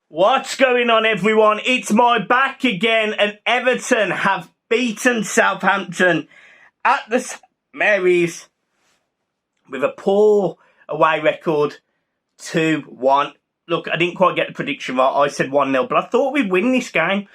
What's going on, everyone? It's my back again, and Everton have beaten Southampton at the St Mary's with a poor away record, 2-1. Look, I didn't quite get the prediction right. I said 1-0, but I thought we'd win this game.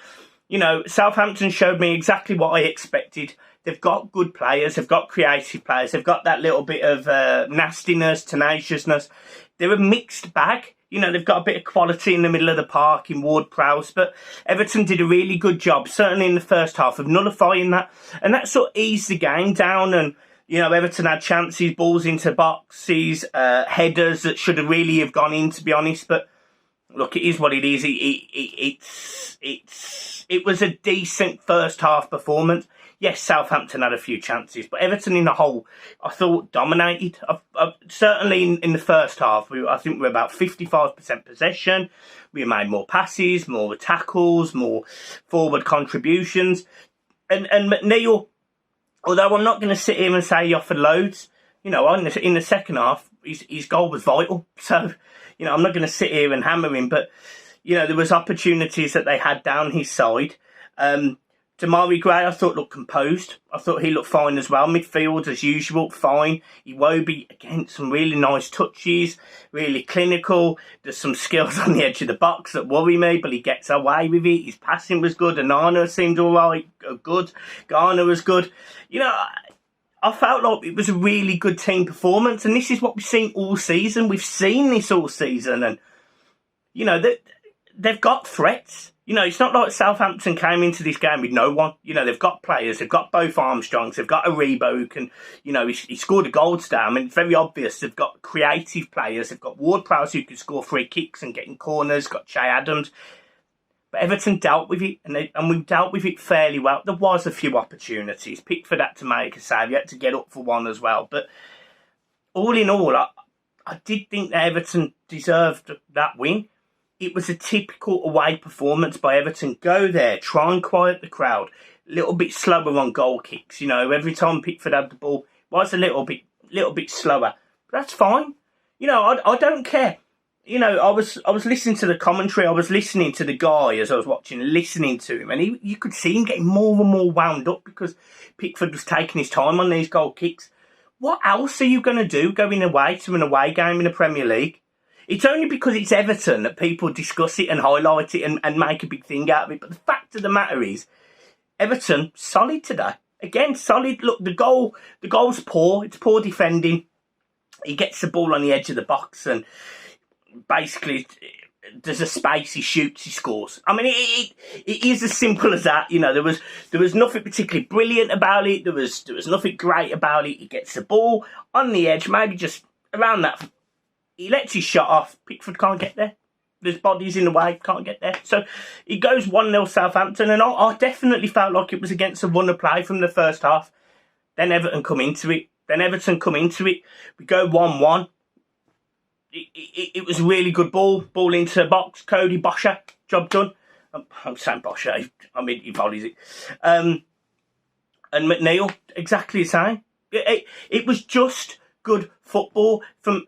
You know, Southampton showed me exactly what I expected. They've got good players. They've got creative players. They've got that little bit of nastiness, tenaciousness. They're a mixed bag. You know, they've got a bit of quality in the middle of the park in Ward-Prowse, but Everton did a really good job, certainly in the first half, of nullifying that. And that sort of eased the game down. And, you know, Everton had chances, balls into boxes, headers that should have really have gone in, to be honest. But, look, it is what it is. It was a decent first half performance. Yes, Southampton had a few chances, but Everton in the whole, I thought, dominated. Certainly in the first half, I think we were about 55% possession. We made more passes, more tackles, more forward contributions. And McNeil, although I'm not going to sit here and say he offered loads, you know, in the second half, his goal was vital. So, you know, I'm not going to sit here and hammer him, but, you know, there was opportunities that they had down his side. Demarai Gray, I thought, looked composed. I thought he looked fine as well. Midfield, as usual, fine. Iwobi, again, some really nice touches, really clinical. There's some skills on the edge of the box that worry me, but he gets away with it. His passing was good. Anana seemed all right, good. Garner was good. You know, I felt like it was a really good team performance, and this is what we've seen all season. We've seen this all season, and, you know, they've got threats. You know, it's not like Southampton came into this game with no one. You know, they've got players. They've got both Armstrongs. They've got Aribo who can, you know, he scored a goal today. I mean, it's very obvious. They've got creative players. They've got Ward-Prowse who can score free kicks and get in corners. Got Che Adams. But Everton dealt with it, and we dealt with it fairly well. There was a few opportunities. Pickford had to make a save. He had to get up for one as well. But all in all, I did think that Everton deserved that win. It was a typical away performance by Everton. Go there, try and quiet the crowd. A little bit slower on goal kicks. You know, every time Pickford had the ball, it was a little bit slower. But that's fine. You know, I don't care. You know, I was listening to the commentary. I was listening to the guy as I was watching, listening to him, and you could see him getting more and more wound up because Pickford was taking his time on these goal kicks. What else are you going to do going away to an away game in the Premier League? It's only because it's Everton that people discuss it and highlight it and make a big thing out of it. But the fact of the matter is, Everton, solid today. Again, solid. Look, the goal's poor. It's poor defending. He gets the ball on the edge of the box and basically there's a space, he shoots, he scores. I mean, it is as simple as that. You know, there was nothing particularly brilliant about it. There was nothing great about it. He gets the ball on the edge, maybe just around that. He lets his shot off. Pickford can't get there. There's bodies in the way, can't get there. So he goes 1-0 Southampton, and I definitely felt like it was against a run of play from the first half. Then Everton come into it. We go 1-1. It was a really good ball. Ball into the box. Cody Bosher, job done. I'm saying Bosher. I mean, he volleys it. And McNeil, exactly the same. It was just good football from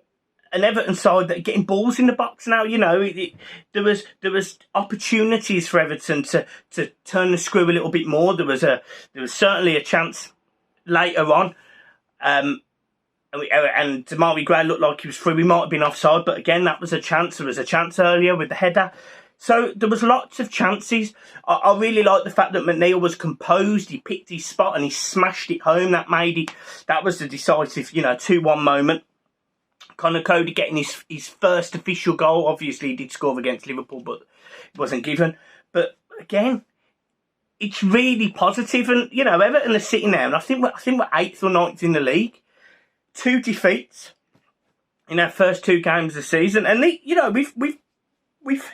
an Everton side that are getting balls in the box now. You know, there was opportunities for Everton to turn the screw a little bit more. There was certainly a chance later on, and Demarai Gray looked like he was through. He might have been offside, but again, that was a chance. There was a chance earlier with the header. So there was lots of chances. I really like the fact that McNeil was composed. He picked his spot and he smashed it home. That was the decisive, 2-1 moment. Conor Cody getting his first official goal. Obviously, he did score against Liverpool, but it wasn't given. But again, it's really positive. And, Everton are sitting there, and I think we're 8th or 9th in the league. 2 defeats in our first 2 games of the season. And, we've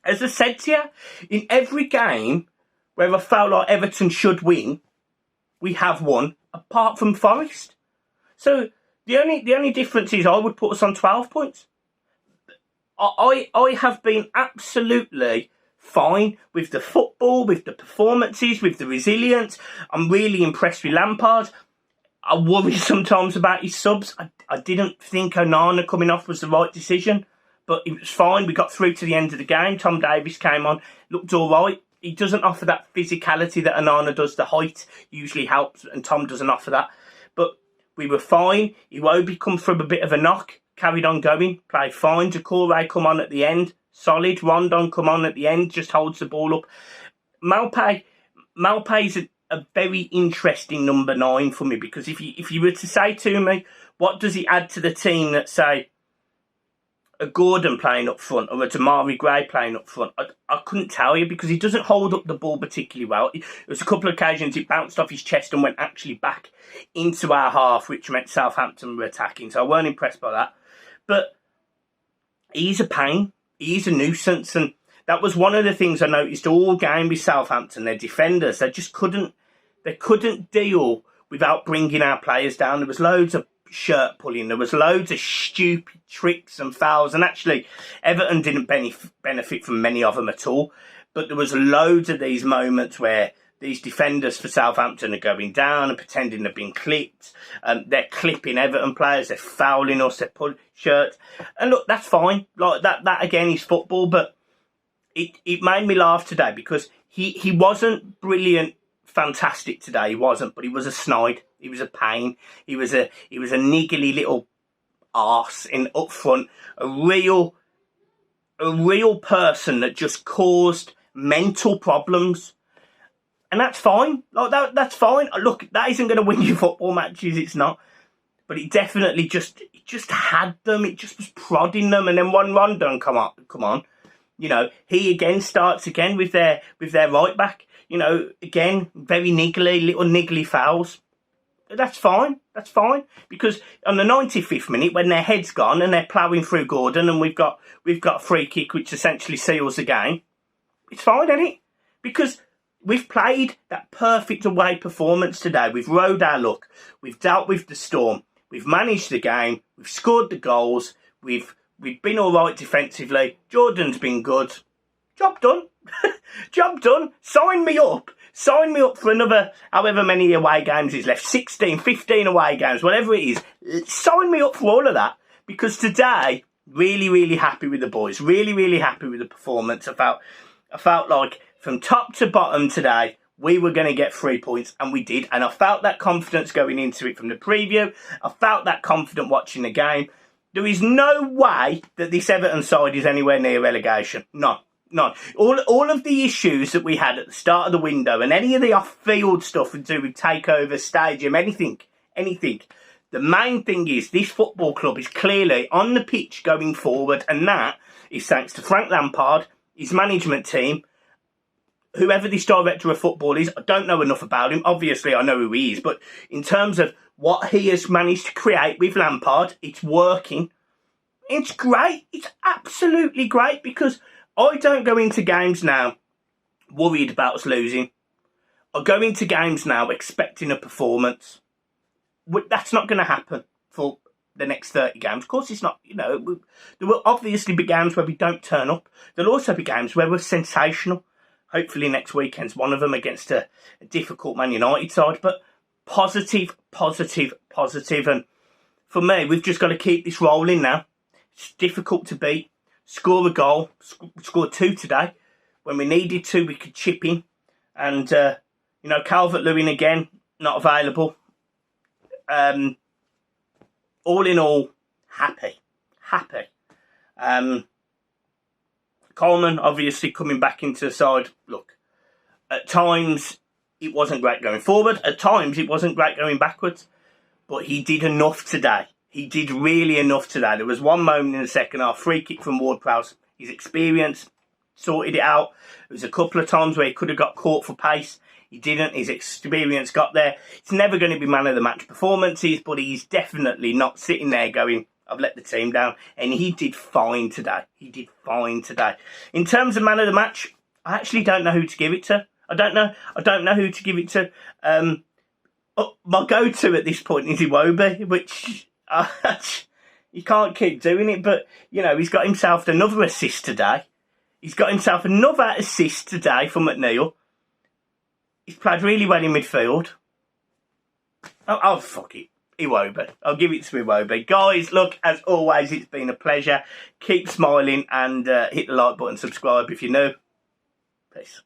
as I said to you, in every game where I felt like Everton should win, we have won, apart from Forest. So the only difference is I would put us on 12 points. I have been absolutely fine with the football, with the performances, with the resilience. I'm really impressed with Lampard. I worry sometimes about his subs. I didn't think Onana coming off was the right decision. but it was fine. We got through to the end of the game. Tom Davies came on, looked all right. He doesn't offer that physicality that Onana does. The height usually helps, and Tom doesn't offer that. But we were fine. Iwobi come from a bit of a knock, carried on going, played fine. Doucouré come on at the end, solid. Rondon come on at the end, just holds the ball up. Malpay's a very interesting number 9 for me, because if you were to say to me, what does he add to the team that, say, a Gordon playing up front or a Damari Gray playing up front, I couldn't tell you, because he doesn't hold up the ball particularly well. There was a couple of occasions it bounced off his chest and went actually back into our half, which meant Southampton were attacking, so I weren't impressed by that. But he's a pain. He's a nuisance, and that was one of the things I noticed all game with Southampton. Their defenders, they just couldn't deal without bringing our players down. There was loads of shirt pulling, there was loads of stupid tricks and fouls, and actually Everton didn't benefit from many of them at all, but there was loads of these moments where these defenders for Southampton are going down and pretending they've been clipped. They're clipping Everton players, they're fouling us, they're pulling shirts, and look, that's fine. Like that again is football, but it made me laugh today, because he wasn't brilliant, fantastic today, he wasn't, but he was a snide. He was a pain. He was a niggly little arse in up front. A real person that just caused mental problems, and that's fine. Like that's fine. Look, that isn't going to win you football matches. It's not. But it definitely just had them. It just was prodding them, and then one Rondon come on. You know, he again starts again with their right back. You know, again very niggly, little niggly fouls. That's fine. That's fine, because on the 95th minute, when their head's gone and they're ploughing through Gordon, and we've got a free kick which essentially seals the game, it's fine, isn't it? Because we've played that perfect away performance today. We've rode our luck. We've dealt with the storm. We've managed the game. We've scored the goals. We've been all right defensively. Jordan's been good. Job done. Job done. Sign me up. Sign me up for another however many away games is left. 16, 15 away games, whatever it is. Sign me up for all of that. Because today, really, really happy with the boys. Really, really happy with the performance. I felt like from top to bottom today, we were going to get 3 points, and we did. And I felt that confidence going into it from the preview. I felt that confident watching the game. There is no way that this Everton side is anywhere near relegation. None. All of the issues that we had at the start of the window, and any of the off-field stuff to do with takeover, stadium, anything. The main thing is this football club is clearly on the pitch going forward, and that is thanks to Frank Lampard, his management team, whoever this director of football is. I don't know enough about him. Obviously, I know who he is, but in terms of what he has managed to create with Lampard, it's working. It's great. It's absolutely great, because I don't go into games now worried about us losing. I go into games now expecting a performance. That's not going to happen for the next 30 games. Of course it's not. You know, there will obviously be games where we don't turn up. There'll also be games where we're sensational. Hopefully next weekend's one of them against a difficult Man United side. But positive. And for me, we've just got to keep this rolling now. It's difficult to beat. Score a goal. Scored 2 today. When we needed to, we could chip in. And, Calvert-Lewin again, not available. All in all, happy. Coleman, obviously, coming back into the side. Look, at times, it wasn't great going forward. At times, it wasn't great going backwards. But he did enough today. He did really enough today. There was one moment in the second half, free kick from Ward-Prowse. His experience sorted it out. There was a couple of times where he could have got caught for pace. He didn't. His experience got there. It's never going to be man of the match performances, but he's definitely not sitting there going, I've let the team down. And he did fine today. In terms of man of the match, I actually don't know who to give it to. I don't know who to give it to. My go-to at this point is Iwobi, which you can't keep doing it. But, he's got himself another assist today. He's got himself another assist today from McNeil. He's played really well in midfield. Oh, fuck it. Iwobi. I'll give it to Iwobi. Guys, look, as always, it's been a pleasure. Keep smiling and hit the like button, subscribe if you're new. Peace.